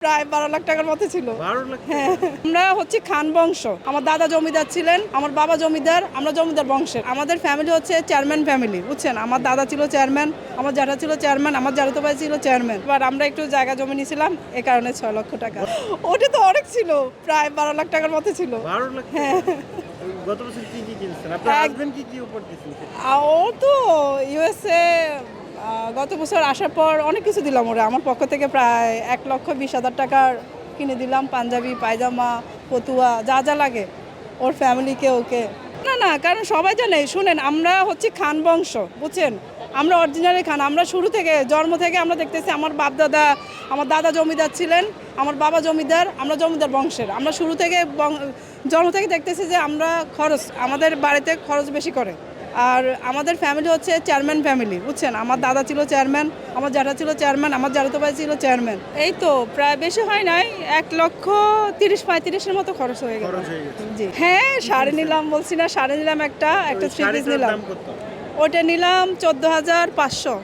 প্রায় 12 লাখ টাকার মতো ছিল। 12 লাখ? হ্যাঁ, আমরা হচ্ছে খান বংশ। আমার দাদা জমিদার ছিলেন, আমার বাবা জমিদার, আমরা জমিদার বংশের। আমাদের ফ্যামিলি হচ্ছে চেয়ারম্যান ফ্যামিলি, বুঝছেন? আমার দাদা ছিল চেয়ারম্যান, আমার জ্যাঠা ছিল চেয়ারম্যান, আমার জ্যাঠাতো ভাই ছিল চেয়ারম্যান। এবার আমরা একটু জায়গা জমি নিয়েছিলাম, এ কারণে 6 লক্ষ টাকা। ওটা তো অনেক ছিল, প্রায় 12 লাখ টাকার মতো ছিল। 12 লাখ? হ্যাঁ। গত বছর কি কিনছেন? আপনার হাজবেন্ড কি উপহার দিয়েছেন? ও তো ইউএসএ গত বছর আসার পর অনেক কিছু দিলাম ওরা। আমার পক্ষ থেকে প্রায় 1,20,000 টাকার কিনে দিলাম, পাঞ্জাবি, পায়জামা, ফতুয়া, যা যা লাগে ওর ফ্যামিলিকে, ওকে। না না, কারণ সবাই জানে, শুনেন, আমরা হচ্ছে খান বংশ, বুঝছেন? আমরা অরিজিনালি খান। আমরা শুরু থেকে, জন্ম থেকে আমরা দেখতেছি আমার বাপ দাদা, আমার দাদা জমিদার ছিলেন, আমার বাবা জমিদার, আমরা জমিদার বংশের। আমরা শুরু থেকে জন্ম থেকে দেখতেছি যে আমরা খরচ, আমাদের বাড়িতে খরচ বেশি করে। আর আমাদের ফ্যামিলি হচ্ছে চেয়ারম্যান ফ্যামিলি, বুঝছেন? আমার দাদা ছিল চেয়ারম্যান, আমার জ্যাঠা ছিল চেয়ারম্যান, আমার জ্যাঠাতো ভাই ছিল চেয়ারম্যান। এই তো প্রায় বেশি হয় নাই, 1,30,35,000-এর মতো খরচ হয়ে গেল। জি হ্যাঁ, শাড়ি নিলাম, বলছি না, শাড়ি নিলাম, একটা 3 পিস নিলাম। দাম কত? ওটা নিলাম 14,500।